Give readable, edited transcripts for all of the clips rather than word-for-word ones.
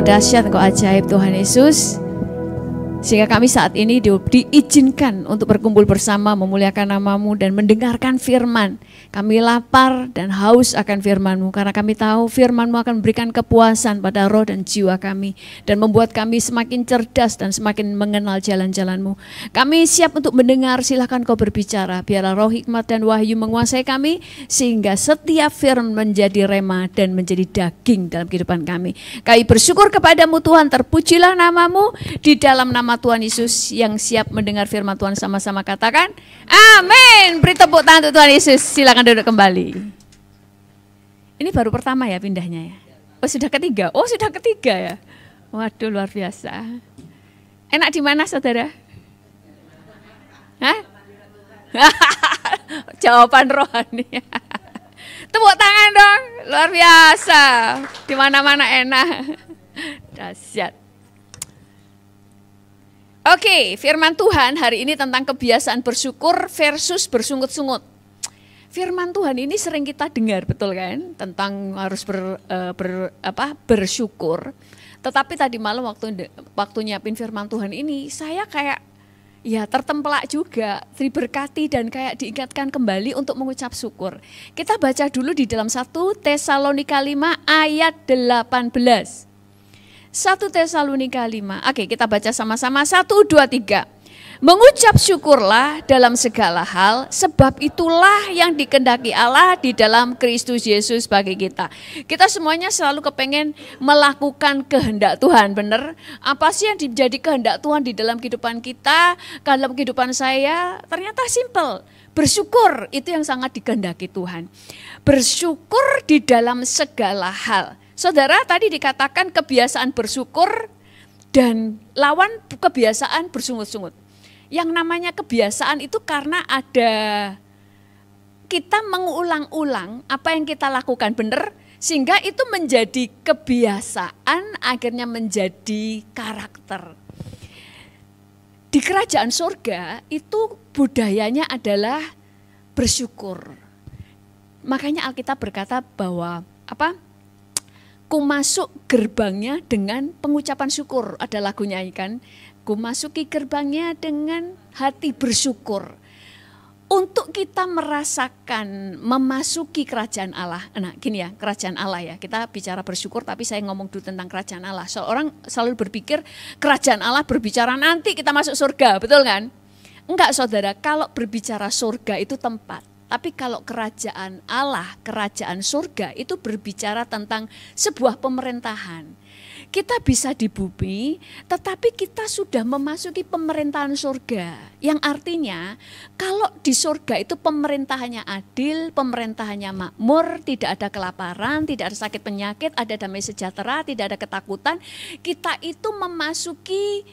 dahsyat, Engkau ajaib Tuhan Yesus. Sehingga kami saat ini diizinkan untuk berkumpul bersama, memuliakan nama-Mu dan mendengarkan firman. Kami lapar dan haus akan firman-Mu, karena kami tahu firman-Mu akan memberikan kepuasan pada roh dan jiwa kami, dan membuat kami semakin cerdas dan semakin mengenal jalan-jalan-Mu. Kami siap untuk mendengar, silakan Kau berbicara. Biarlah roh hikmat dan wahyu menguasai kami, sehingga setiap firman menjadi rema dan menjadi daging dalam kehidupan kami. Kami bersyukur kepadamu Tuhan, terpujilah nama-Mu di dalam nama Tuhan Yesus. Yang siap mendengar firman Tuhan sama-sama katakan amin. Beri tepuk tangan untuk Tuhan Yesus. Silakan duduk kembali. Ini baru pertama ya pindahnya ya? Oh sudah ketiga? Oh sudah ketiga ya? Waduh luar biasa. Enak di mana saudara? Hah? Jawaban rohani. Tepuk tangan dong, luar biasa. Di mana-mana enak. Dahsyat. Oke, firman Tuhan hari ini tentang kebiasaan bersyukur versus bersungut-sungut. Firman Tuhan ini sering kita dengar, betul kan? Tentang harus bersyukur. Tetapi tadi malam waktu nyiapin firman Tuhan ini, saya kayak ya tertempelak juga, diberkati dan kayak diingatkan kembali untuk mengucap syukur. Kita baca dulu di dalam 1 Tesalonika 5 ayat 18. 1 Tesalonika 5. Oke, kita baca sama-sama. 1, 2, 3. Mengucap syukurlah dalam segala hal, sebab itulah yang dikehendaki Allah di dalam Kristus Yesus bagi kita. Kita semuanya selalu kepengen melakukan kehendak Tuhan, benar? Apa sih yang menjadi kehendak Tuhan di dalam kehidupan kita, dalam kehidupan saya? Ternyata simple. Bersyukur itu yang sangat dikehendaki Tuhan. Bersyukur di dalam segala hal. Saudara, tadi dikatakan kebiasaan bersyukur dan lawan kebiasaan bersungut-sungut. Yang namanya kebiasaan itu karena ada kita mengulang-ulang apa yang kita lakukan, benar? Sehingga itu menjadi kebiasaan, akhirnya menjadi karakter. Di kerajaan surga itu budayanya adalah bersyukur. Makanya Alkitab berkata bahwa ku masuk gerbangnya dengan pengucapan syukur. Ada lagunya kan? Ku masuki gerbangnya dengan hati bersyukur. Untuk kita merasakan memasuki kerajaan Allah. Nah gini ya, kerajaan Allah ya. Kita bicara bersyukur tapi saya ngomong dulu tentang kerajaan Allah. Orang selalu berpikir kerajaan Allah berbicara nanti kita masuk surga, betul kan? Enggak saudara, kalau berbicara surga itu tempat. Tapi kalau kerajaan Allah, kerajaan surga itu berbicara tentang sebuah pemerintahan. Kita bisa di bumi, tetapi kita sudah memasuki pemerintahan surga. Yang artinya kalau di surga itu pemerintahannya adil, pemerintahannya makmur, tidak ada kelaparan, tidak ada sakit penyakit, ada damai sejahtera, tidak ada ketakutan. Kita itu memasuki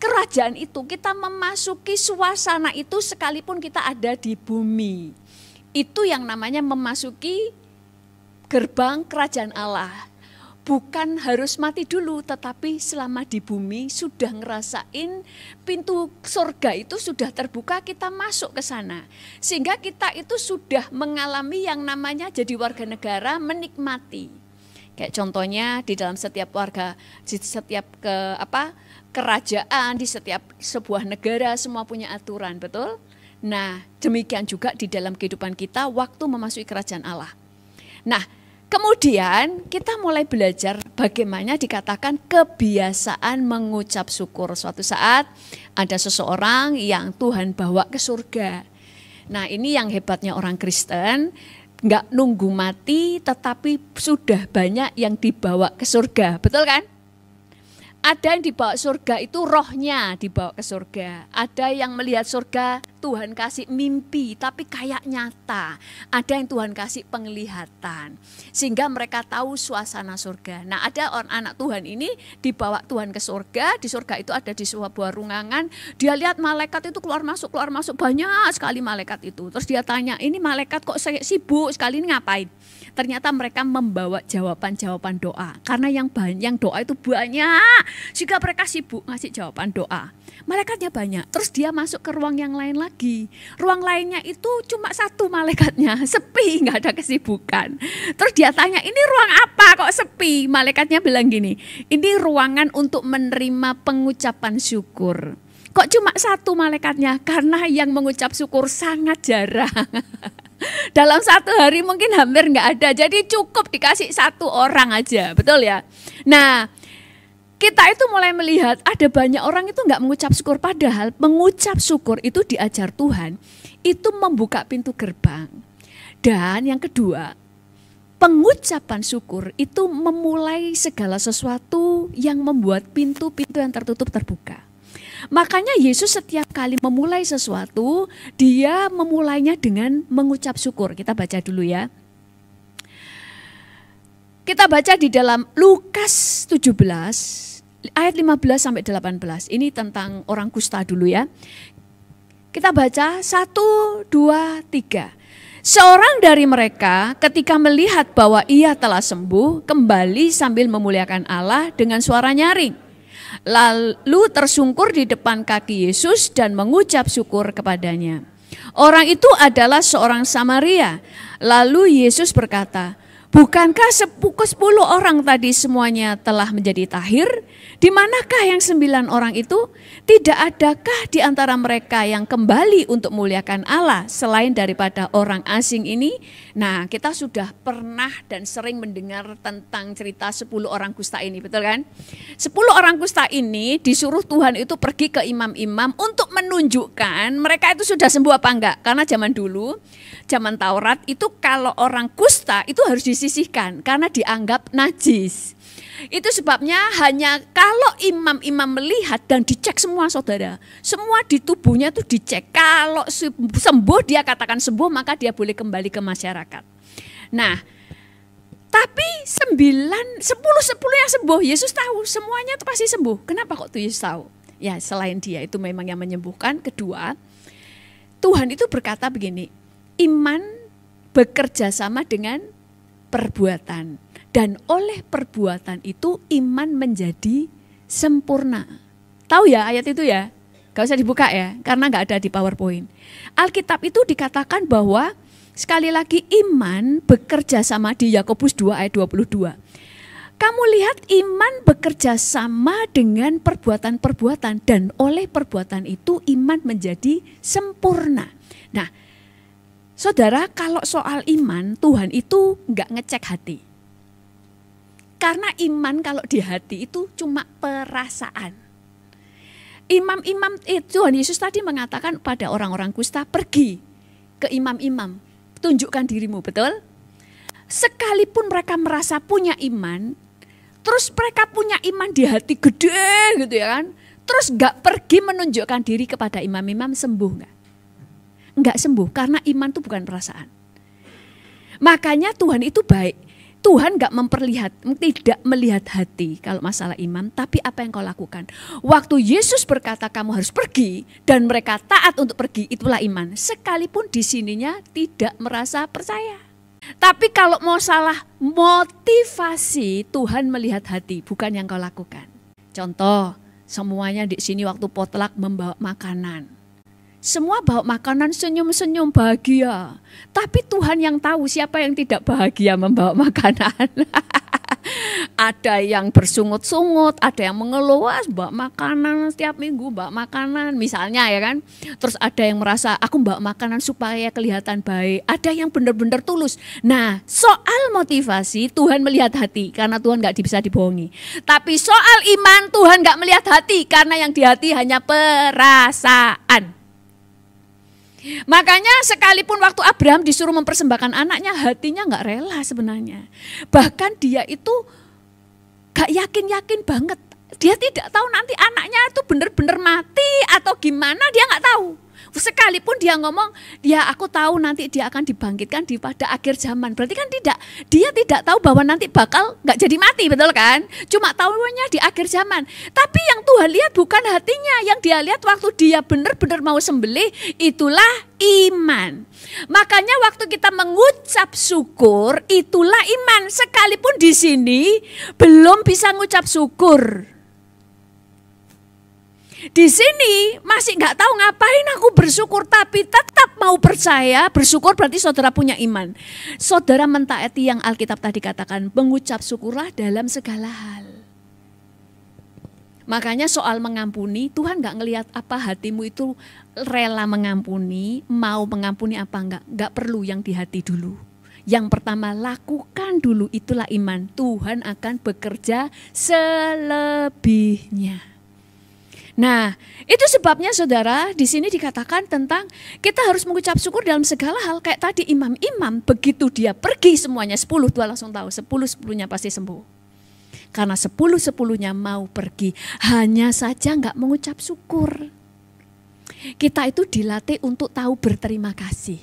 kerajaan itu, kita memasuki suasana itu sekalipun kita ada di bumi. Itu yang namanya memasuki gerbang kerajaan Allah. Bukan harus mati dulu, tetapi selama di bumi sudah ngerasain pintu surga itu sudah terbuka, kita masuk ke sana. Sehingga kita itu sudah mengalami yang namanya jadi warga negara, menikmati. Kayak contohnya di dalam setiap warga, di setiap kerajaan, di setiap sebuah negara semua punya aturan, betul? Nah, demikian juga di dalam kehidupan kita waktu memasuki kerajaan Allah. Nah, kemudian kita mulai belajar bagaimana dikatakan kebiasaan mengucap syukur. Suatu saat ada seseorang yang Tuhan bawa ke surga. Nah, ini yang hebatnya orang Kristen, nggak nunggu mati tetapi sudah banyak yang dibawa ke surga, betul kan? Ada yang dibawa surga itu rohnya dibawa ke surga. Ada yang melihat surga Tuhan kasih mimpi tapi kayak nyata. Ada yang Tuhan kasih penglihatan. Sehingga mereka tahu suasana surga. Nah ada orang anak Tuhan ini dibawa Tuhan ke surga. Di surga itu ada di sebuah ruangan. Dia lihat malaikat itu keluar masuk. Banyak sekali malaikat itu. Terus dia tanya, ini malaikat kok sibuk sekali ini ngapain? Ternyata mereka membawa jawaban-jawaban doa. Karena yang doa itu banyak. Jika mereka sibuk ngasih jawaban doa. Malaikatnya banyak. Terus dia masuk ke ruang yang lain lagi. lagi. Ruang lainnya itu cuma satu malaikatnya, sepi, nggak ada kesibukan. Terus dia tanya, ini ruang apa kok sepi? Malaikatnya bilang gini, ini ruangan untuk menerima pengucapan syukur. Kok cuma satu malaikatnya? Karena yang mengucap syukur sangat jarang. Dalam satu hari mungkin hampir nggak ada, jadi cukup dikasih satu orang aja, betul ya? Nah, kita itu mulai melihat ada banyak orang itu nggak mengucap syukur, padahal mengucap syukur itu diajar Tuhan, itu membuka pintu gerbang. Dan yang kedua, pengucapan syukur itu memulai segala sesuatu yang membuat pintu-pintu yang tertutup terbuka. Makanya Yesus setiap kali memulai sesuatu, dia memulainya dengan mengucap syukur. Kita baca dulu ya. Kita baca di dalam Lukas 17 ayat 15 sampai 18. Ini tentang orang kusta dulu ya. Kita baca 1, 2, 3. Seorang dari mereka ketika melihat bahwa ia telah sembuh, kembali sambil memuliakan Allah dengan suara nyaring. Lalu tersungkur di depan kaki Yesus dan mengucap syukur kepadanya. Orang itu adalah seorang Samaria. Lalu Yesus berkata, bukankah 10 orang tadi semuanya telah menjadi tahir? Di manakah yang 9 orang itu? Tidak adakah di antara mereka yang kembali untuk memuliakan Allah selain daripada orang asing ini? Nah, kita sudah pernah dan sering mendengar tentang cerita 10 orang kusta ini, betul kan? 10 orang kusta ini disuruh Tuhan itu pergi ke imam-imam untuk menunjukkan mereka itu sudah sembuh apa enggak. Karena zaman dulu, zaman Taurat itu kalau orang kusta itu harus disisihkan karena dianggap najis. Itu sebabnya hanya kalau imam-imam melihat dan dicek semua saudara. Semua di tubuhnya itu dicek. Kalau sembuh dia katakan sembuh, maka dia boleh kembali ke masyarakat. Nah, tapi 10 yang sembuh, Yesus tahu semuanya itu pasti sembuh. Kenapa kok tuh Yesus tahu? Ya selain dia itu memang yang menyembuhkan. Kedua, Tuhan itu berkata begini, iman bekerja sama dengan perbuatan. Dan oleh perbuatan itu iman menjadi sempurna. Tahu ya ayat itu ya? Gak usah dibuka ya, karena gak ada di PowerPoint. Alkitab itu dikatakan bahwa sekali lagi iman bekerja sama di Yakobus 2 ayat 22. Kamu lihat iman bekerja sama dengan perbuatan-perbuatan. Dan oleh perbuatan itu iman menjadi sempurna. Nah, saudara, kalau soal iman, Tuhan itu gak ngecek hati. Karena iman kalau di hati itu cuma perasaan. Imam-imam itu, Tuhan Yesus tadi mengatakan pada orang-orang kusta, pergi ke imam-imam, tunjukkan dirimu, betul? Sekalipun mereka merasa punya iman, terus mereka punya iman di hati gede gitu ya kan, terus gak pergi menunjukkan diri kepada imam-imam, sembuh gak? Enggak sembuh, karena iman itu bukan perasaan. Makanya Tuhan itu baik. Tuhan gak tidak melihat hati kalau masalah iman, tapi apa yang kau lakukan. Waktu Yesus berkata kamu harus pergi dan mereka taat untuk pergi, itulah iman. Sekalipun di sininya tidak merasa percaya. Tapi kalau mau salah motivasi, Tuhan melihat hati, bukan yang kau lakukan. Contoh, semuanya di sini waktu potluck membawa makanan. Semua bawa makanan senyum-senyum bahagia. Tapi Tuhan yang tahu siapa yang tidak bahagia membawa makanan. Ada yang bersungut-sungut, ada yang mengeluh, bawa makanan setiap minggu, bawa makanan misalnya ya kan. Terus ada yang merasa aku bawa makanan supaya kelihatan baik. Ada yang benar-benar tulus. Nah, soal motivasi Tuhan melihat hati karena Tuhan gak bisa dibohongi. Tapi soal iman Tuhan gak melihat hati karena yang di hati hanya perasaan. Makanya sekalipun waktu Abraham disuruh mempersembahkan anaknya, hatinya gak rela sebenarnya. Bahkan dia itu gak yakin-yakin banget. Dia tidak tahu nanti anaknya itu benar-benar mati atau gimana, dia gak tahu. Sekalipun dia ngomong, ya aku tahu nanti dia akan dibangkitkan di pada akhir zaman. Berarti kan dia tidak tahu bahwa nanti bakal gak jadi mati, betul kan? Cuma tahunya di akhir zaman. Tapi yang Tuhan lihat bukan hatinya, yang dia lihat waktu dia benar-benar mau sembelih, itulah iman. Makanya waktu kita mengucap syukur, itulah iman. Sekalipun di sini belum bisa mengucap syukur. Di sini masih nggak tahu ngapain aku bersyukur, tapi tetap mau percaya. Bersyukur berarti saudara punya iman. Saudara mentaati yang Alkitab tadi katakan, mengucap syukurlah dalam segala hal. Makanya soal mengampuni, Tuhan nggak ngelihat apa hatimu itu rela mengampuni, mau mengampuni apa nggak perlu yang di hati dulu. Yang pertama, lakukan dulu, itulah iman. Tuhan akan bekerja selebihnya. Nah, itu sebabnya saudara, di sini dikatakan tentang kita harus mengucap syukur dalam segala hal. Kayak tadi imam-imam, begitu dia pergi semuanya 10, Tuhan langsung tahu 10-10-nya pasti sembuh. Karena 10-10-nya mau pergi, hanya saja nggak mengucap syukur. Kita itu dilatih untuk tahu berterima kasih.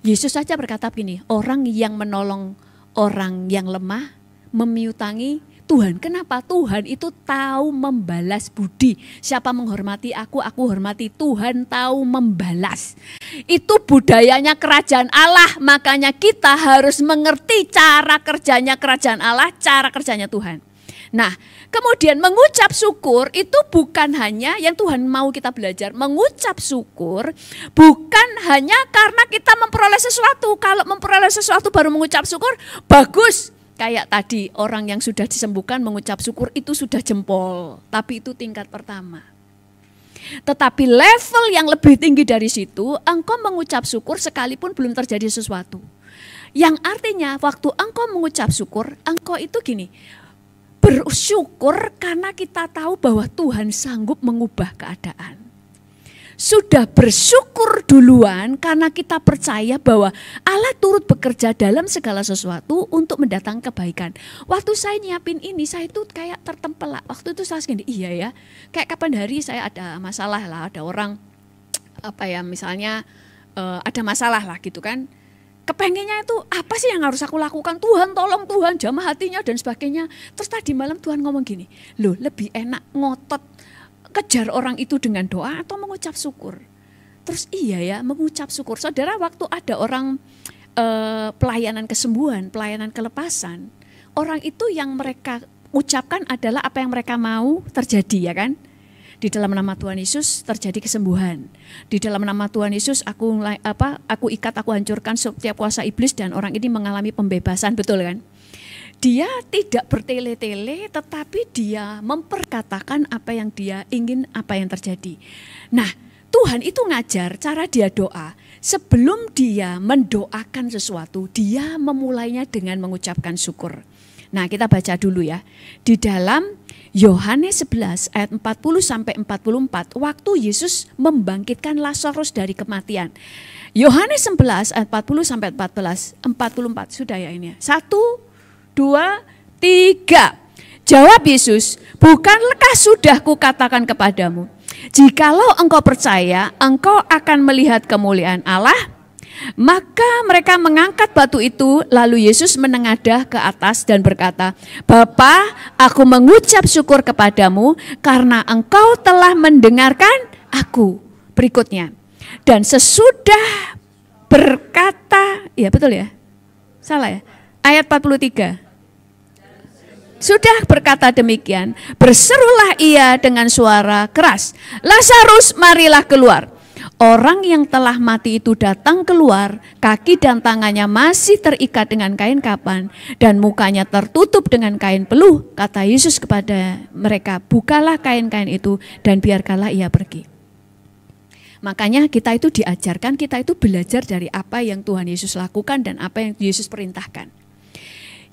Yesus saja berkata begini, orang yang menolong orang yang lemah, memiutangi Tuhan. Kenapa? Tuhan itu tahu membalas budi. Siapa menghormati aku hormati. Tuhan tahu membalas. Itu budayanya kerajaan Allah. Makanya kita harus mengerti cara kerjanya kerajaan Allah, cara kerjanya Tuhan. Nah, kemudian mengucap syukur itu bukan hanya yang Tuhan mau kita belajar. Mengucap syukur bukan hanya karena kita memperoleh sesuatu. Kalau memperoleh sesuatu baru mengucap syukur, bagus. Kayak tadi orang yang sudah disembuhkan mengucap syukur itu sudah jempol. Tapi itu tingkat pertama. Tetapi level yang lebih tinggi dari situ, engkau mengucap syukur sekalipun belum terjadi sesuatu. Yang artinya waktu engkau mengucap syukur, engkau itu gini, bersyukur karena kita tahu bahwa Tuhan sanggup mengubah keadaan. Sudah bersyukur duluan karena kita percaya bahwa Allah turut bekerja dalam segala sesuatu untuk mendatangkan kebaikan. Waktu saya nyiapin ini, saya itu kayak tertempelak. Waktu itu saya segini, iya ya, kayak kapan hari saya ada masalah lah, ada orang apa ya misalnya ada masalah lah gitu kan. Kepengennya itu apa sih yang harus aku lakukan? Tuhan tolong, Tuhan jamah hatinya dan sebagainya. Terus tadi malam Tuhan ngomong gini, loh lebih enak ngotot kejar orang itu dengan doa atau mengucap syukur. Terus iya ya, mengucap syukur. Saudara, waktu ada orang pelayanan kesembuhan, pelayanan kelepasan, orang itu yang mereka ucapkan adalah apa yang mereka mau terjadi, ya kan? Di dalam nama Tuhan Yesus terjadi kesembuhan. Di dalam nama Tuhan Yesus aku ikat, aku hancurkan setiap kuasa iblis dan orang ini mengalami pembebasan, betul kan? Dia tidak bertele-tele, tetapi dia memperkatakan apa yang dia ingin, apa yang terjadi. Nah, Tuhan itu ngajar cara dia doa. Sebelum dia mendoakan sesuatu, dia memulainya dengan mengucapkan syukur. Nah, kita baca dulu ya. Di dalam Yohanes 11 ayat 40-44, waktu Yesus membangkitkan Lazarus dari kematian. Yohanes 11 ayat 40-44, sudah ya ini ya. 1, 2, 3. Jawab Yesus, bukankah sudah kukatakan kepadamu, jikalau engkau percaya, engkau akan melihat kemuliaan Allah? Maka mereka mengangkat batu itu, lalu Yesus menengadah ke atas dan berkata, Bapa, aku mengucap syukur kepadamu karena engkau telah mendengarkan aku. Berikutnya, dan sesudah berkata, ya betul ya? Salah ya? Ayat 43. Sudah berkata demikian, berserulah ia dengan suara keras, Lazarus, marilah keluar. Orang yang telah mati itu datang keluar, kaki dan tangannya masih terikat dengan kain kapan, dan mukanya tertutup dengan kain peluh. Kata Yesus kepada mereka, bukalah kain-kain itu dan biarkanlah ia pergi. Makanya kita itu diajarkan, kita itu belajar dari apa yang Tuhan Yesus lakukan dan apa yang Yesus perintahkan.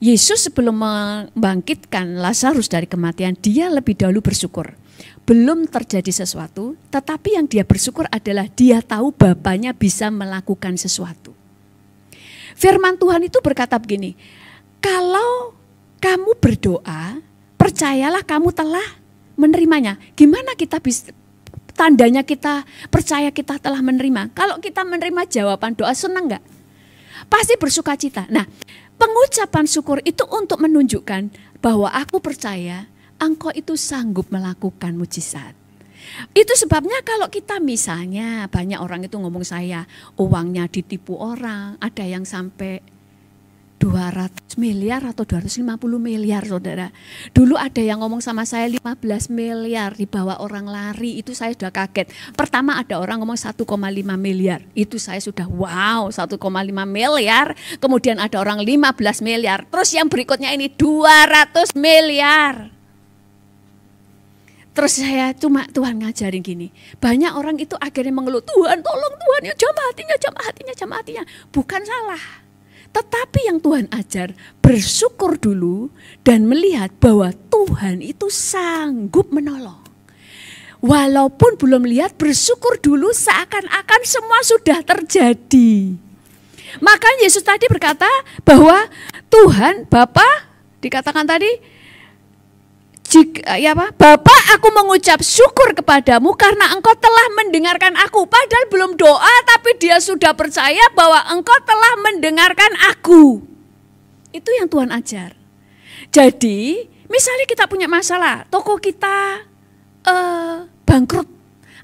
Yesus sebelum membangkitkan Lazarus dari kematian, dia lebih dahulu bersyukur. Belum terjadi sesuatu, tetapi yang dia bersyukur adalah dia tahu Bapaknya bisa melakukan sesuatu. Firman Tuhan itu berkata begini, kalau kamu berdoa, percayalah kamu telah menerimanya. Gimana kita bisa, tandanya kita percaya kita telah menerima? Kalau kita menerima jawaban doa, senang enggak? Pasti bersuka cita. Nah, pengucapan syukur itu untuk menunjukkan bahwa aku percaya engkau itu sanggup melakukan mujizat. Itu sebabnya kalau kita misalnya banyak orang itu ngomong saya uangnya ditipu orang, ada yang sampai 200 miliar atau 250 miliar saudara. Dulu ada yang ngomong sama saya 15 miliar dibawa orang lari, itu saya sudah kaget. Pertama ada orang ngomong 1,5 miliar, itu saya sudah wow 1,5 miliar. Kemudian ada orang 15 miliar, terus yang berikutnya ini 200 miliar. Terus saya cuma Tuhan ngajarin gini, banyak orang itu akhirnya mengeluh, Tuhan tolong Tuhan, ya jamah hatinya. Bukan salah. Tetapi yang Tuhan ajar, bersyukur dulu dan melihat bahwa Tuhan itu sanggup menolong. Walaupun belum lihat, bersyukur dulu seakan-akan semua sudah terjadi. Maka Yesus tadi berkata bahwa Tuhan, Bapa, dikatakan tadi, Bapa, aku mengucap syukur kepadamu karena engkau telah mendengarkan aku. Padahal belum doa, tapi dia sudah percaya bahwa engkau telah mendengarkan aku. Itu yang Tuhan ajar. Jadi, misalnya kita punya masalah, toko kita bangkrut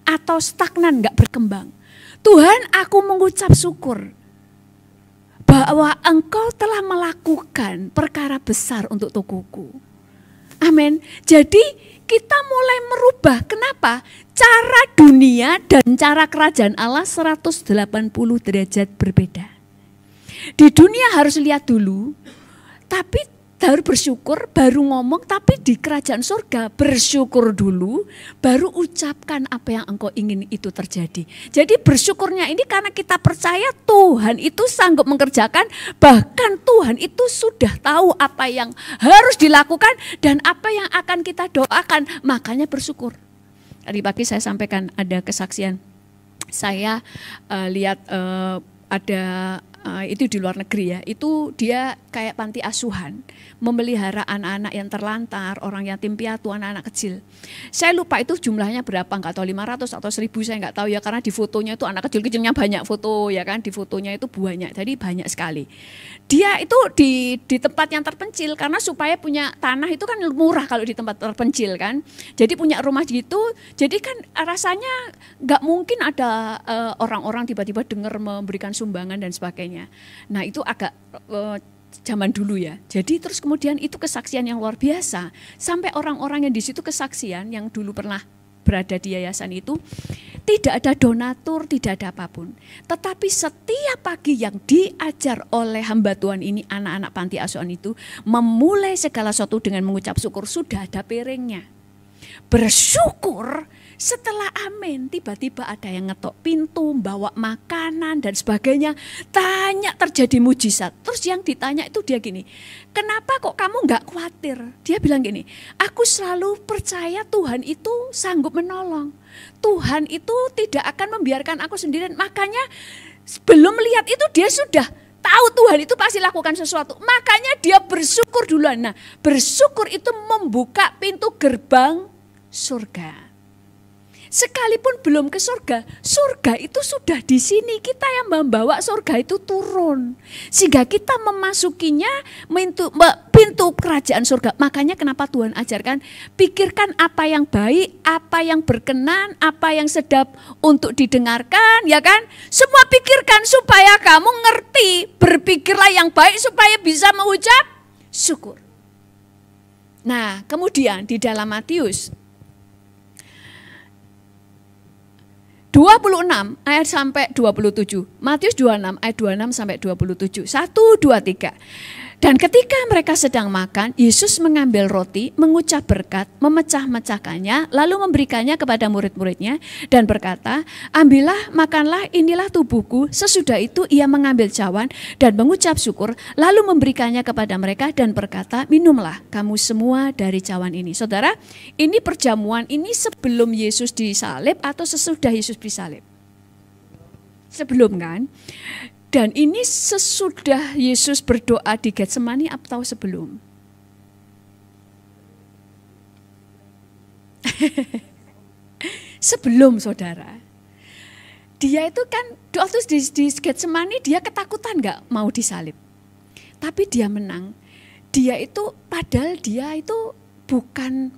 atau stagnan, gak berkembang. Tuhan, aku mengucap syukur bahwa engkau telah melakukan perkara besar untuk tokoku. Amin. Jadi kita mulai merubah. Kenapa? Cara dunia dan cara kerajaan Allah 180 derajat berbeda. Di dunia harus lihat dulu, tapi baru bersyukur, baru ngomong, tapi di kerajaan surga bersyukur dulu, baru ucapkan apa yang engkau ingin itu terjadi. Jadi bersyukurnya ini karena kita percaya Tuhan itu sanggup mengerjakan, bahkan Tuhan itu sudah tahu apa yang harus dilakukan dan apa yang akan kita doakan, makanya bersyukur. Tadi pagi saya sampaikan ada kesaksian, saya lihat ada itu di luar negeri ya, itu dia kayak panti asuhan, memelihara anak-anak yang terlantar, orang yatim piatu, anak-anak kecil. Saya lupa itu jumlahnya berapa, nggak tahu 500 atau 1000 saya nggak tahu ya, karena di fotonya itu anak kecil-kecilnya banyak foto ya kan, di fotonya itu banyak, jadi banyak sekali. Dia itu di tempat yang terpencil karena supaya punya tanah itu kan murah kalau di tempat terpencil kan, jadi punya rumah gitu, jadi kan rasanya nggak mungkin ada orang-orang tiba-tiba dengar memberikan sumbangan dan sebagainya. Nah itu agak zaman dulu ya. Jadi terus kemudian itu kesaksian yang luar biasa. Sampai orang-orang yang di situ kesaksian yang dulu pernah berada di yayasan itu, tidak ada donatur, tidak ada apapun. Tetapi setiap pagi yang diajar oleh hamba Tuhan ini, anak-anak panti asuhan itu, memulai segala sesuatu dengan mengucap syukur, sudah ada piringnya. Bersyukur. Setelah amin, tiba-tiba ada yang ngetok pintu, bawa makanan dan sebagainya. Tanya, terjadi mujizat. Terus yang ditanya itu dia gini, kenapa kok kamu gak khawatir? Dia bilang gini, aku selalu percaya Tuhan itu sanggup menolong. Tuhan itu tidak akan membiarkan aku sendirian. Makanya belum melihat itu dia sudah tahu Tuhan itu pasti lakukan sesuatu. Makanya dia bersyukur duluan. Nah, bersyukur itu membuka pintu gerbang surga. Sekalipun belum ke surga, surga itu sudah di sini. Kita yang membawa surga itu turun. Sehingga kita memasukinya pintu kerajaan surga. Makanya kenapa Tuhan ajarkan, pikirkan apa yang baik, apa yang berkenan, apa yang sedap untuk didengarkan, ya kan? Semua pikirkan supaya kamu ngerti, berpikirlah yang baik supaya bisa mengucap syukur. Nah, kemudian di dalam Matius 26 ayat sampai 27. Matius 26 ayat 26 sampai 27. 1, 2, 3. Dan ketika mereka sedang makan, Yesus mengambil roti, mengucap berkat, memecah-mecahkannya, lalu memberikannya kepada murid-muridnya dan berkata, ambillah, makanlah, inilah tubuhku. Sesudah itu ia mengambil cawan dan mengucap syukur, lalu memberikannya kepada mereka dan berkata, minumlah kamu semua dari cawan ini. Saudara, ini perjamuan ini sebelum Yesus disalib atau sesudah Yesus disalib? Sebelum kan? Dan ini sesudah Yesus berdoa di Getsemani atau sebelum? Sebelum, saudara. Dia itu kan doa terus di Getsemani, dia ketakutan gak mau disalib. Tapi dia menang. Dia itu padahal dia itu bukan,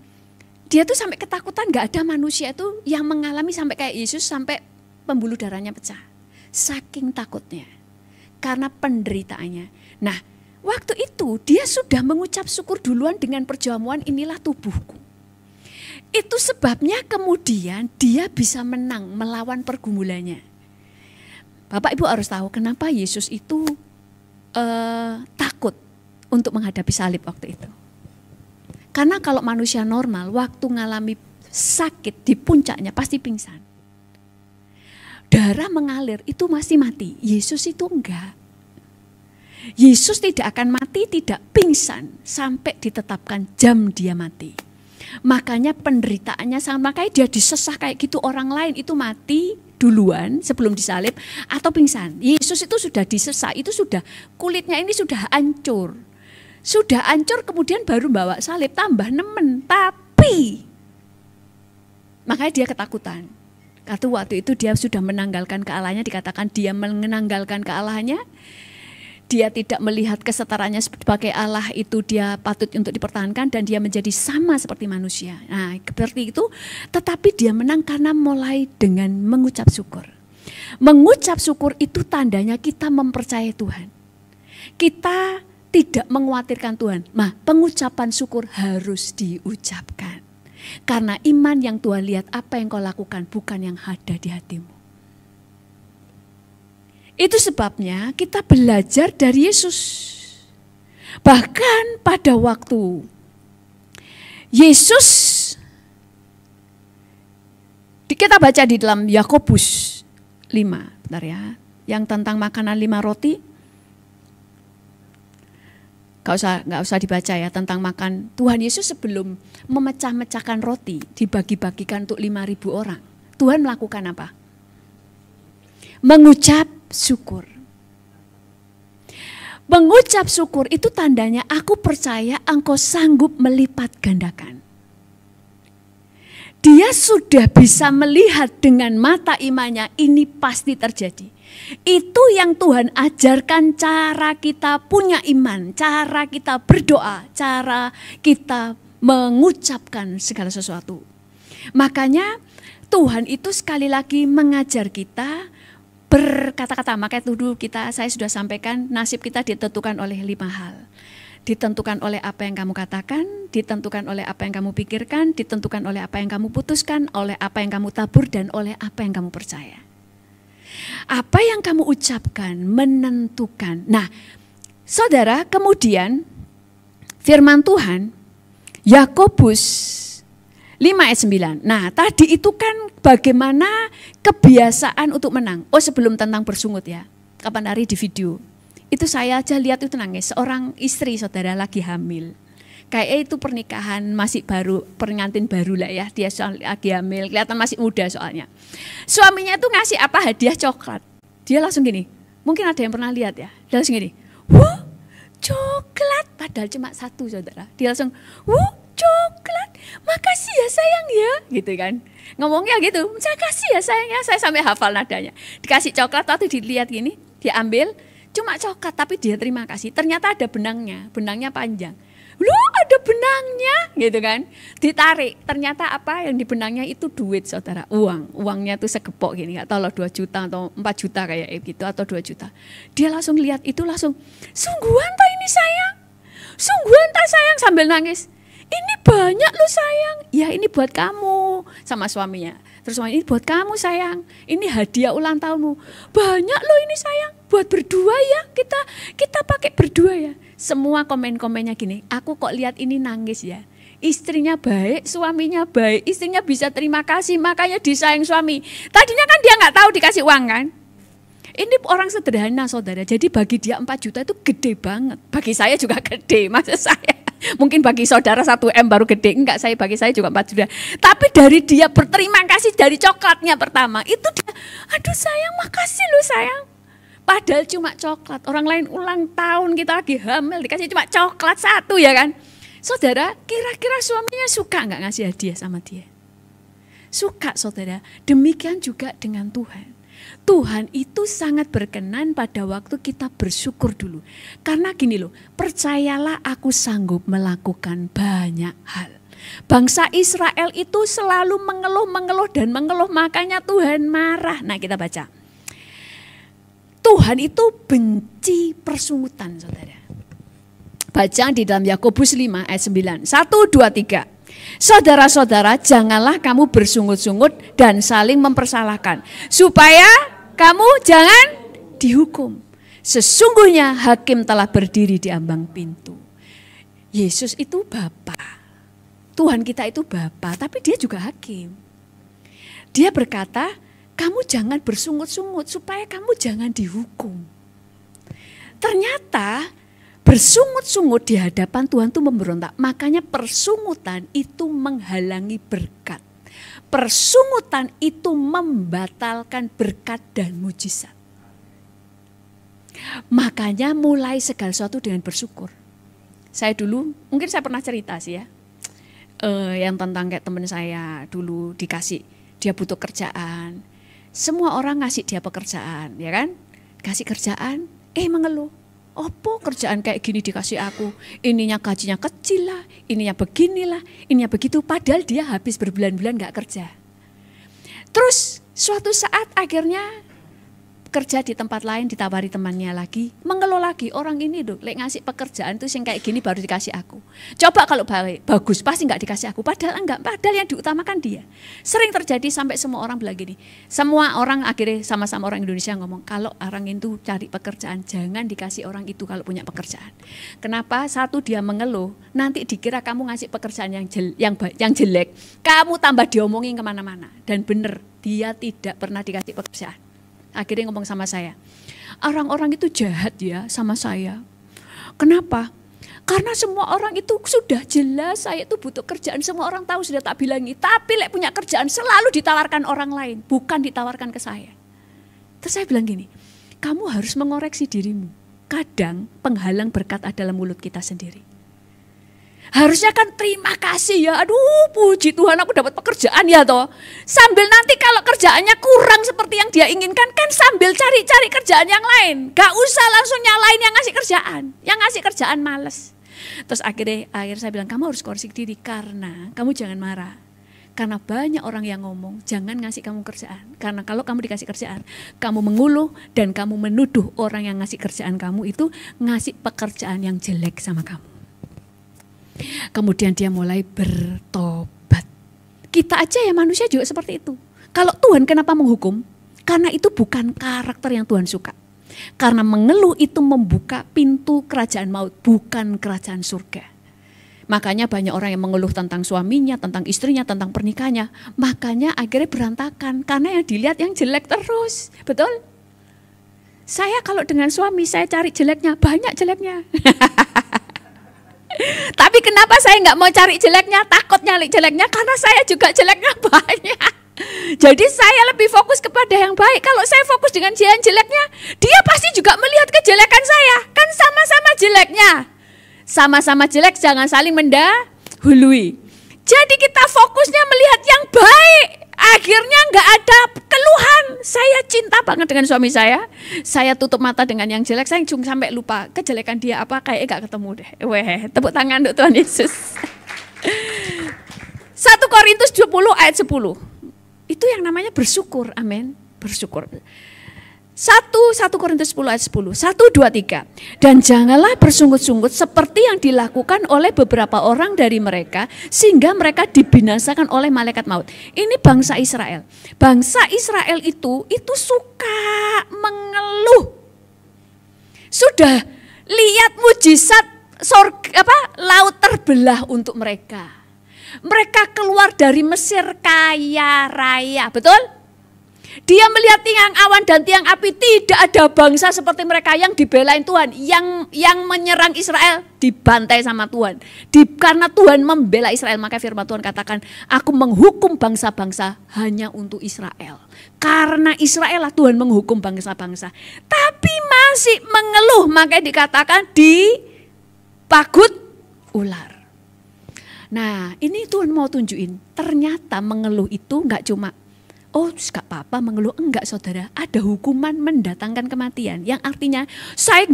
dia tuh sampai ketakutan, gak ada manusia itu yang mengalami sampai kayak Yesus sampai pembuluh darahnya pecah. Saking takutnya. Karena penderitaannya. Nah, waktu itu dia sudah mengucap syukur duluan dengan perjamuan, inilah tubuhku. Itu sebabnya kemudian dia bisa menang melawan pergumulannya. Bapak Ibu harus tahu kenapa Yesus itu takut untuk menghadapi salib waktu itu. Karena kalau manusia normal waktu ngalami sakit di puncaknya pasti pingsan. Darah mengalir itu masih mati. Yesus itu enggak. Yesus tidak akan mati, tidak pingsan sampai ditetapkan jam dia mati. Makanya penderitaannya sama, makanya dia disesah kayak gitu. Orang lain itu mati duluan sebelum disalib atau pingsan. Yesus itu sudah disesah, itu sudah kulitnya ini sudah hancur. Sudah hancur kemudian baru bawa salib, tambah nemen. Tapi makanya dia ketakutan. Karena waktu itu dia sudah menanggalkan kealahannya, dikatakan dia menanggalkan kealahannya. Dia tidak melihat kesetaranya sebagai Allah, itu dia patut untuk dipertahankan dan dia menjadi sama seperti manusia. Nah, seperti itu, tetapi dia menang karena mulai dengan mengucap syukur. Mengucap syukur itu tandanya kita mempercayai Tuhan. Kita tidak mengkhawatirkan Tuhan. Nah, pengucapan syukur harus diucapkan. Karena iman yang Tuhan lihat apa yang kau lakukan bukan yang ada di hatimu. Itu sebabnya kita belajar dari Yesus. Bahkan pada waktu Yesus, kita baca di dalam Yakobus 5, bentar ya, yang tentang makanan 5 roti. Gak usah dibaca ya tentang makan. Tuhan Yesus sebelum memecah-mecahkan roti, dibagi-bagikan untuk 5.000 orang. Tuhan melakukan apa? Mengucap syukur. Mengucap syukur itu tandanya aku percaya engkau sanggup melipat gandakan. Dia sudah bisa melihat dengan mata imannya, ini pasti terjadi. Itu yang Tuhan ajarkan, cara kita punya iman, cara kita berdoa, cara kita mengucapkan segala sesuatu. Makanya Tuhan itu sekali lagi mengajar kita berkata-kata. Makanya dulu saya sudah sampaikan, nasib kita ditentukan oleh 5 hal. Ditentukan oleh apa yang kamu katakan, ditentukan oleh apa yang kamu pikirkan, ditentukan oleh apa yang kamu putuskan, oleh apa yang kamu tabur, dan oleh apa yang kamu percaya. Apa yang kamu ucapkan menentukan. Nah, saudara, kemudian firman Tuhan, Yakobus 5 ayat 9. Nah, tadi itu kan bagaimana kebiasaan untuk menang. Oh, sebelum tentang bersungut ya. Kapan hari di video. Itu saya aja lihat itu nangis. Seorang istri saudara lagi hamil. Kayaknya itu pernikahan masih baru, pengantin baru lah ya. Dia lagi hamil, kelihatan masih muda soalnya. Suaminya itu ngasih apa? Hadiah coklat. Dia langsung gini. Mungkin ada yang pernah lihat ya. Dia langsung gini. Wuh, coklat. Padahal cuma 1 saudara. Dia langsung, wuh, coklat, makasih ya sayang ya, gitu kan. Ngomongnya gitu, makasih ya sayang ya, saya sampai hafal nadanya. Dikasih coklat, waktu dilihat gini, diambil, cuma coklat, tapi dia terima kasih. Ternyata ada benangnya panjang. Loh, ada benangnya, gitu kan. Ditarik, ternyata apa yang di benangnya itu duit saudara, uangnya tuh segepok gini, gak tahu loh 2 juta atau 4 juta kayak gitu, atau 2 juta. Dia langsung lihat itu langsung, sungguhan tak ini sayang, sungguhan tak sayang, sambil nangis. Ini banyak loh sayang, ya ini buat kamu, sama suaminya. Terus suaminya, ini buat kamu sayang, ini hadiah ulang tahunmu. Banyak loh ini sayang, buat berdua ya, kita pakai berdua ya. Semua komen-komennya gini, aku kok lihat ini nangis ya. Istrinya baik, suaminya baik, istrinya bisa terima kasih, makanya disayang suami. Tadinya kan dia nggak tahu dikasih uang kan. Ini orang sederhana saudara, jadi bagi dia 4 juta itu gede banget. Bagi saya juga gede, maksud saya. Mungkin bagi saudara 1 M baru gede, enggak, bagi saya juga 4 juta. Tapi dari dia berterima kasih dari coklatnya pertama, itu dia, aduh sayang, makasih loh sayang. Padahal cuma coklat, orang lain ulang tahun, kita lagi hamil, dikasih cuma coklat 1 ya kan. Saudara, kira-kira suaminya suka enggak ngasih hadiah sama dia? Suka saudara, demikian juga dengan Tuhan. Tuhan itu sangat berkenan pada waktu kita bersyukur dulu. Karena gini loh, percayalah aku sanggup melakukan banyak hal. Bangsa Israel itu selalu mengeluh dan mengeluh, makanya Tuhan marah. Nah, kita baca. Tuhan itu benci persungutan saudara. Baca di dalam Yakobus 5 ayat 9. 1, 2, 3. Saudara-saudara, janganlah kamu bersungut-sungut dan saling mempersalahkan, supaya kamu jangan dihukum. Sesungguhnya hakim telah berdiri di ambang pintu. Yesus itu Bapa. Tuhan kita itu Bapa, tapi dia juga hakim. Dia berkata, kamu jangan bersungut-sungut supaya kamu jangan dihukum. Ternyata bersungut-sungut di hadapan Tuhan itu memberontak. Makanya persungutan itu menghalangi berkat. Persungutan itu membatalkan berkat dan mujizat. Makanya mulai segala sesuatu dengan bersyukur. Saya dulu, mungkin saya pernah cerita sih ya. Yang tentang kayak teman saya dulu dikasih, dia butuh kerjaan. Semua orang ngasih dia pekerjaan, ya kan? Kasih kerjaan, mengeluh. Apa kerjaan kayak gini dikasih aku, ininya gajinya kecil lah, ininya beginilah, ininya begitu. Padahal dia habis berbulan-bulan gak kerja. Terus suatu saat akhirnya kerja di tempat lain, ditawari temannya lagi, mengeluh lagi, orang ini loh, lek ngasih pekerjaan tuh yang kayak gini baru dikasih aku. Coba kalau bagus pasti nggak dikasih aku, padahal enggak, padahal yang diutamakan dia. Sering terjadi sampai semua orang bilang gini, semua orang akhirnya sama-sama orang Indonesia ngomong, kalau orang itu cari pekerjaan jangan dikasih orang itu kalau punya pekerjaan. Kenapa? Satu, dia mengeluh, nanti dikira kamu ngasih pekerjaan yang jelek, kamu tambah diomongin kemana-mana. Dan benar, dia tidak pernah dikasih pekerjaan. Akhirnya ngomong sama saya, orang-orang itu jahat ya sama saya. Kenapa? Karena semua orang itu sudah jelas saya itu butuh kerjaan. Semua orang tahu, sudah tak bilangi. Tapi lek punya kerjaan selalu ditawarkan orang lain, bukan ditawarkan ke saya. Terus saya bilang gini, kamu harus mengoreksi dirimu. Kadang penghalang berkat adalah mulut kita sendiri. Harusnya kan terima kasih ya, aduh puji Tuhan aku dapat pekerjaan ya toh. Sambil nanti kalau kerjaannya kurang seperti yang dia inginkan, kan sambil cari-cari kerjaan yang lain. Gak usah langsung nyalain yang ngasih kerjaan, yang ngasih kerjaan males. Terus akhirnya saya bilang, kamu harus koreksi diri karena kamu jangan marah. Karena banyak orang yang ngomong, jangan ngasih kamu kerjaan. Karena kalau kamu dikasih kerjaan, kamu mengeluh dan kamu menuduh orang yang ngasih kerjaan kamu itu ngasih pekerjaan yang jelek sama kamu. Kemudian dia mulai bertobat. Kita aja ya manusia juga seperti itu. Kalau Tuhan kenapa menghukum? Karena itu bukan karakter yang Tuhan suka. Karena mengeluh itu membuka pintu kerajaan maut, bukan kerajaan surga. Makanya banyak orang yang mengeluh tentang suaminya, tentang istrinya, tentang pernikahannya. Makanya akhirnya berantakan. Karena yang dilihat yang jelek terus. Betul? Saya kalau dengan suami saya cari jeleknya, banyak jeleknya. Tapi kenapa saya nggak mau cari jeleknya, takut nyari jeleknya, karena saya juga jeleknya banyak. Jadi saya lebih fokus kepada yang baik. Kalau saya fokus dengan yang jeleknya, dia pasti juga melihat kejelekan saya. Kan sama-sama jeleknya. Sama-sama jelek, jangan saling mendahului. Jadi kita fokusnya melihat yang baik. Akhirnya nggak ada keluhan. Saya cinta banget dengan suami saya. Saya tutup mata dengan yang jelek. Saya cuma sampai lupa kejelekan dia apa, kayaknya nggak ketemu deh. Tepuk tangan untuk Tuhan Yesus. 1 Korintus 20 ayat 10. Itu yang namanya bersyukur. Amin. Bersyukur. 1 Korintus 10 ayat 10. 1, 2, 3. Dan janganlah bersungut-sungut seperti yang dilakukan oleh beberapa orang dari mereka, sehingga mereka dibinasakan oleh malaikat maut. Ini bangsa Israel. Bangsa Israel itu suka mengeluh. Sudah lihat mujizat laut terbelah untuk mereka. Mereka keluar dari Mesir kaya raya, betul? Dia melihat tiang awan dan tiang api, tidak ada bangsa seperti mereka yang dibelain Tuhan. Yang menyerang Israel dibantai sama Tuhan. Karena Tuhan membela Israel, maka firman Tuhan katakan, aku menghukum bangsa-bangsa hanya untuk Israel. Karena Israel lah Tuhan menghukum bangsa-bangsa. Tapi masih mengeluh, makanya dikatakan dipagut ular. Nah ini Tuhan mau tunjukin, ternyata mengeluh itu gak cuma gak apa-apa mengeluh, enggak saudara, ada hukuman mendatangkan kematian. Yang artinya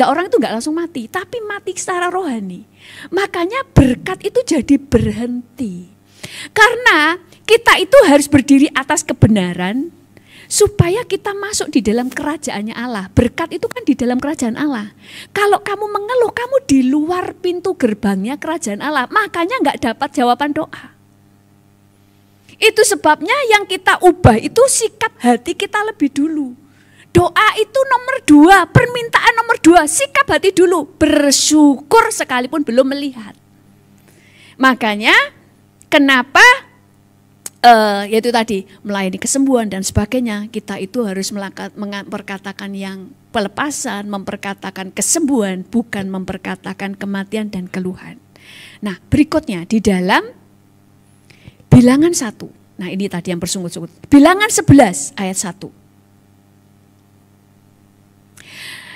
orang itu enggak langsung mati, tapi mati secara rohani. Makanya berkat itu jadi berhenti. Karena kita itu harus berdiri atas kebenaran, supaya kita masuk di dalam kerajaannya Allah. Berkat itu kan di dalam kerajaan Allah. Kalau kamu mengeluh, kamu di luar pintu gerbangnya kerajaan Allah, makanya nggak dapat jawaban doa. Itu sebabnya yang kita ubah itu sikap hati kita lebih dulu. Doa itu nomor 2, permintaan nomor 2, sikap hati dulu. Bersyukur sekalipun belum melihat. Makanya kenapa yaitu tadi melayani kesembuhan dan sebagainya, kita itu harus memperkatakan yang pelepasan, memperkatakan kesembuhan, bukan memperkatakan kematian dan keluhan. Nah, berikutnya di dalam Bilangan 1. Nah, ini tadi yang bersungut-sungut. Bilangan 11 ayat 1.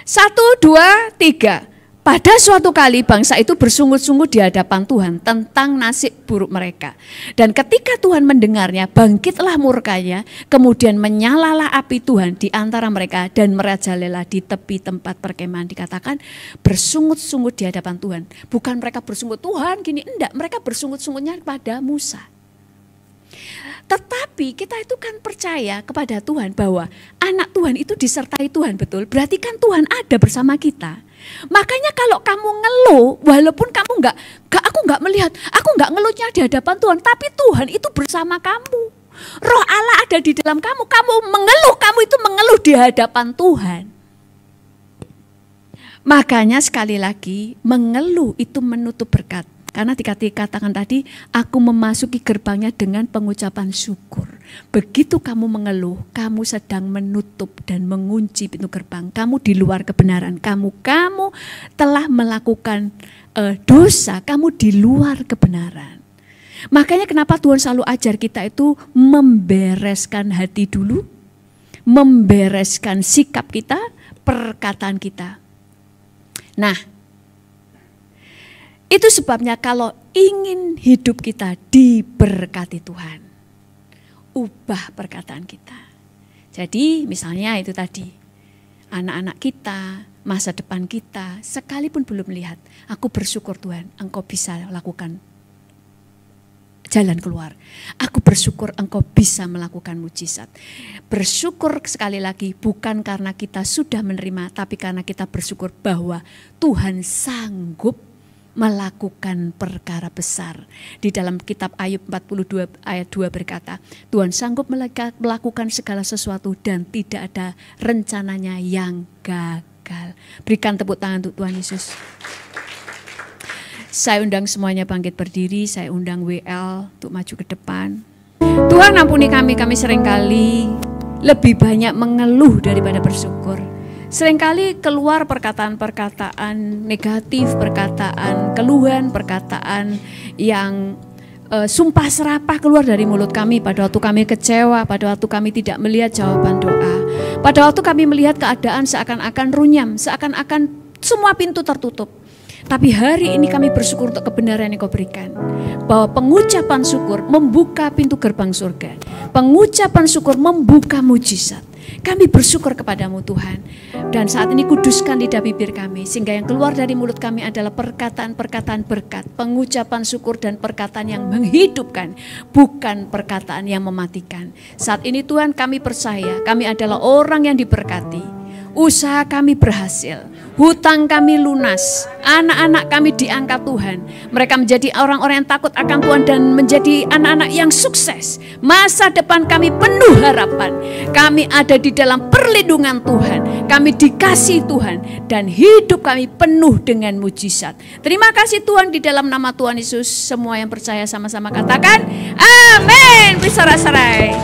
1, 2, 3. Pada suatu kali bangsa itu bersungut-sungut di hadapan Tuhan tentang nasib buruk mereka. Dan ketika Tuhan mendengarnya, bangkitlah murkanya, kemudian menyalalah api Tuhan di antara mereka dan merajalela di tepi tempat perkemahan. Dikatakan bersungut-sungut di hadapan Tuhan. Bukan mereka bersungut, Tuhan gini, enggak. Mereka bersungut-sungutnya kepada Musa. Tetapi kita itu kan percaya kepada Tuhan bahwa anak Tuhan itu disertai Tuhan, betul. Berarti kan Tuhan ada bersama kita. Makanya kalau kamu ngeluh, walaupun kamu aku nggak melihat, aku nggak ngeluhnya di hadapan Tuhan, tapi Tuhan itu bersama kamu. Roh Allah ada di dalam kamu. Kamu mengeluh, kamu itu mengeluh di hadapan Tuhan. Makanya sekali lagi, mengeluh itu menutup berkat. Karena dikatakan tadi, aku memasuki gerbangnya dengan pengucapan syukur. Begitu kamu mengeluh, kamu sedang menutup dan mengunci pintu gerbang. Kamu di luar kebenaran. Kamu telah melakukan dosa. Kamu di luar kebenaran. Makanya kenapa Tuhan selalu ajar kita itu membereskan hati dulu, membereskan sikap kita, perkataan kita. Nah, itu sebabnya kalau ingin hidup kita diberkati Tuhan, ubah perkataan kita. Jadi misalnya itu tadi, anak-anak kita, masa depan kita, sekalipun belum melihat, aku bersyukur Tuhan, Engkau bisa lakukan jalan keluar. Aku bersyukur Engkau bisa melakukan mujizat. Bersyukur sekali lagi bukan karena kita sudah menerima, tapi karena kita bersyukur bahwa Tuhan sanggup melakukan perkara besar. Di dalam kitab Ayub 42 ayat 2 berkata, Tuhan sanggup melakukan segala sesuatu dan tidak ada rencananya yang gagal. Berikan tepuk tangan untuk Tuhan Yesus. Saya undang semuanya bangkit berdiri, saya undang WL untuk maju ke depan. Tuhan ampuni kami seringkali lebih banyak mengeluh daripada bersyukur. Seringkali keluar perkataan-perkataan negatif, perkataan keluhan, perkataan yang sumpah serapah keluar dari mulut kami pada waktu kami kecewa, pada waktu kami tidak melihat jawaban doa. Pada waktu kami melihat keadaan seakan-akan runyam, seakan-akan semua pintu tertutup. Tapi hari ini kami bersyukur untuk kebenaran yang Kau berikan. Bahwa pengucapan syukur membuka pintu gerbang surga. Pengucapan syukur membuka mujizat. Kami bersyukur kepadamu Tuhan. Dan saat ini kuduskan lidah bibir kami. Sehingga yang keluar dari mulut kami adalah perkataan-perkataan berkat. Pengucapan syukur dan perkataan yang menghidupkan. Bukan perkataan yang mematikan. Saat ini Tuhan kami percaya kami adalah orang yang diberkati. Usaha kami berhasil, hutang kami lunas, anak-anak kami diangkat Tuhan. Mereka menjadi orang-orang yang takut akan Tuhan dan menjadi anak-anak yang sukses. Masa depan kami penuh harapan. Kami ada di dalam perlindungan Tuhan. Kami dikasihi Tuhan dan hidup kami penuh dengan mujizat. Terima kasih Tuhan, di dalam nama Tuhan Yesus. Semua yang percaya sama-sama katakan amin. Bersorak-sorai.